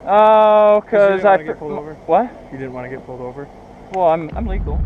Oh, because I get pulled over. What? You didn't want to get pulled over? Well, I'm legal.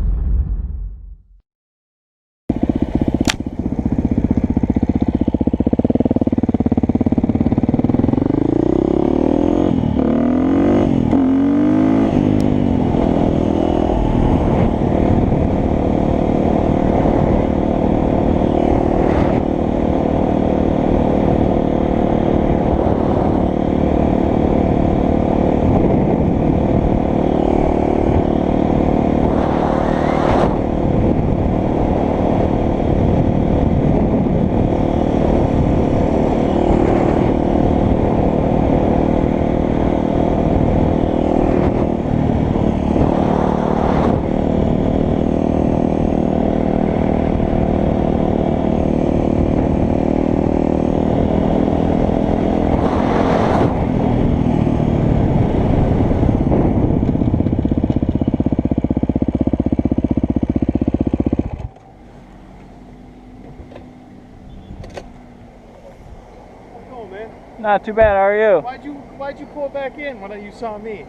Not too bad. How are you? Why'd you pull back in when you saw me?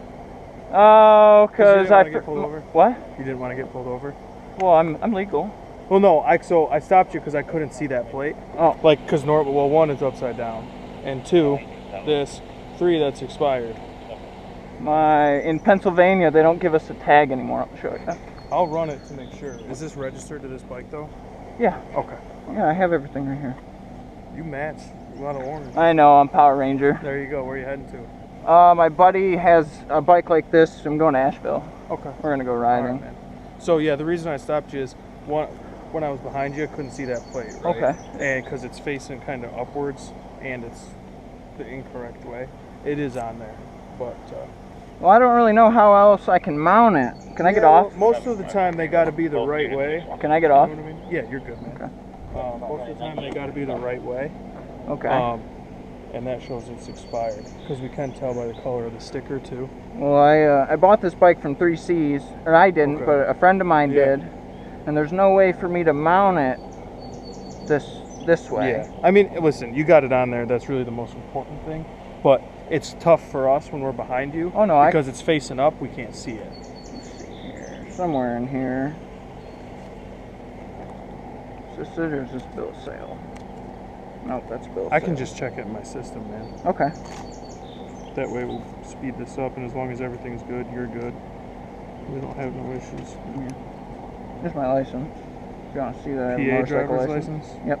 Oh, because I get pulled over. What? You didn't want to get pulled over. Well, I'm legal. Well, no. I stopped you because I couldn't see that plate. Oh, Like, because well, one, it's upside down, and two, this, three, that's expired. in Pennsylvania, they don't give us a tag anymore. I'll show you. I'll run it to make sure. Is this registered to this bike though? Yeah. Okay. Yeah, I have everything right here. You match. A lot of orange. I know. I'm Power Ranger. There you go. Where are you heading to? My buddy has a bike like this. I'm going to Asheville. Okay. We're gonna go riding. All right, man. So yeah, the reason I stopped you is when I was behind you, I couldn't see that plate. Right? Okay. And because it's facing kind of upwards, and it's the incorrect way. It is on there, but. Well, I don't really know how else I can mount it. Can I get off? Well, most of the time, they got to be the right way. Can I get off? You know what I mean? Yeah, you're good, man. Okay. Most of the time, they got to be the right way. Okay. And that shows it's expired because we can tell by the color of the sticker too. Well, I bought this bike from 3Cs, or I didn't, Okay. but a friend of mine did, and there's no way for me to mount it this way. Yeah. I mean, listen, you got it on there. That's really the most important thing. But it's tough for us when we're behind you. Oh no, because it's facing up, we can't see it. Let's see here, somewhere in here. Is this it or is this bill of sale? Nope, that's bill of I sale. can just check it in my system, man. Okay. That way we'll speed this up, and as long as everything's good, you're good. We don't have no issues. Yeah. Here's my license. If you want to see that I have a PA motorcycle driver's license. license? Yep.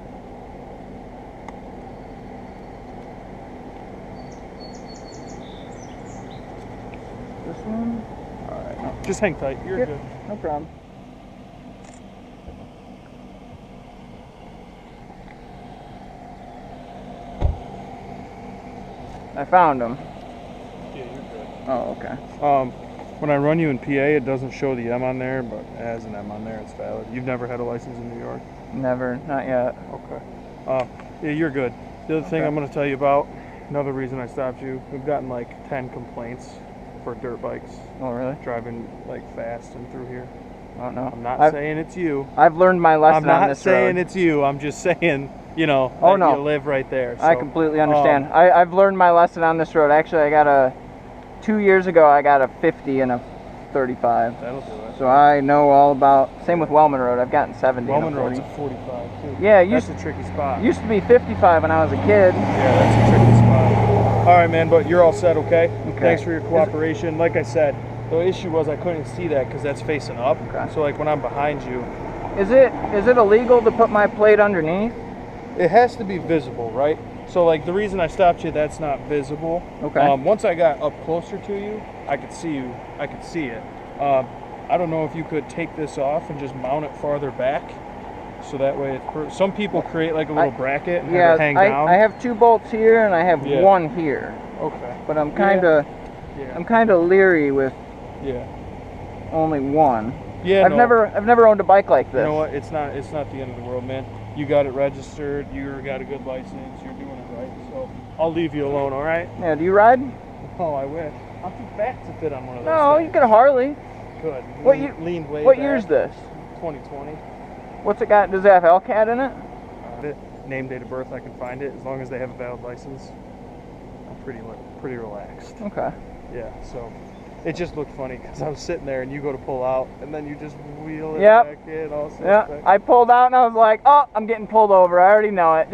This one? Alright, no. Just hang tight. You're Yep. good. No problem. I found them. Yeah, you're good. Oh, okay. When I run you in PA, it doesn't show the M on there, but it has an M on there. It's valid. You've never had a license in New York? Never, not yet. Okay. Yeah, you're good. The other thing Okay. I'm going to tell you about, another reason I stopped you, we've gotten like 10 complaints for dirt bikes Oh, really? driving like fast and through here. I don't know. I'm not saying it's you. I've learned my lesson I'm on not this saying road. it's you. I'm just saying, you know, Oh, that no. you live right there. I So, completely understand. I've learned my lesson on this road. Actually, I got 2 years ago, I got a 50 and a 35. That'll do it. So I know all about, same with Wellman Road, I've gotten 70 Roman and a 40. Road's a 45 too. Yeah, that's a tricky spot. Used to be 55 when I was a kid. Yeah, that's a tricky spot. All right, man, but you're all set, okay? Okay. Thanks for your cooperation. Like I said, the issue was I couldn't see that because that's facing up. Okay. So like when I'm behind you, Is it illegal to put my plate underneath? it has to be visible, right? So like the reason I stopped you, that's not visible. Okay. Once I got up closer to you, I could see you. I could see it. I don't know if you could take this off and just mount it farther back, so that way it's some people create like a little bracket and have it hang down. I have 2 bolts here and I have Yeah. 1 here. Okay. But I'm kind of Yeah. leery with Yeah. only 1. Yeah. I've no. never owned a bike like this. You know what? It's not the end of the world, man. You got it registered. You got a good license. You're doing it right. So I'll leave you alone. All right? Yeah, do you ride? Oh, I wish. I'm too fat to fit on one of those. No, things. you get a Harley. Good. What Leaned way What back. year's this? 2020. What's it got? Does it have LCAT in it? Name, date of birth, I can find it as long as they have a valid license. I'm pretty relaxed. Okay. Yeah, so it just looked funny because I was sitting there and you go to pull out and then you just wheel it Yep. back in all Yeah, suspect. I pulled out and I was like, oh, I'm getting pulled over. I already know it.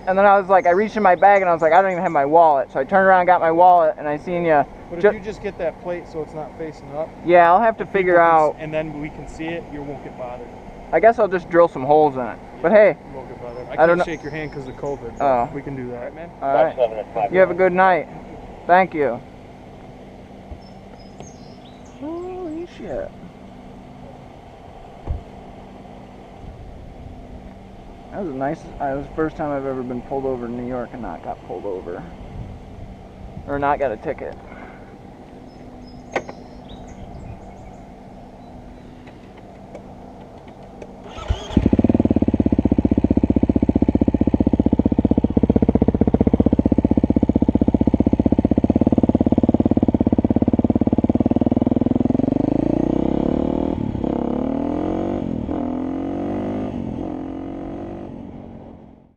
And then I was like, I reached in my bag and I was like, I don't even have my wallet. So I turned around and got my wallet and I seen you. But if you just get that plate so it's not facing up. Yeah, I'll have to figure out. And then we can see it, you won't get bothered. I guess I'll just drill some holes in it. But hey, You won't get bothered. I don't can't know. shake your hand because of COVID. But Oh. we can do that. All right, man? All right. You have a good night. Thank you. Holy shit. That was that was the first time I've ever been pulled over in New York and not got pulled over. Or not got a ticket.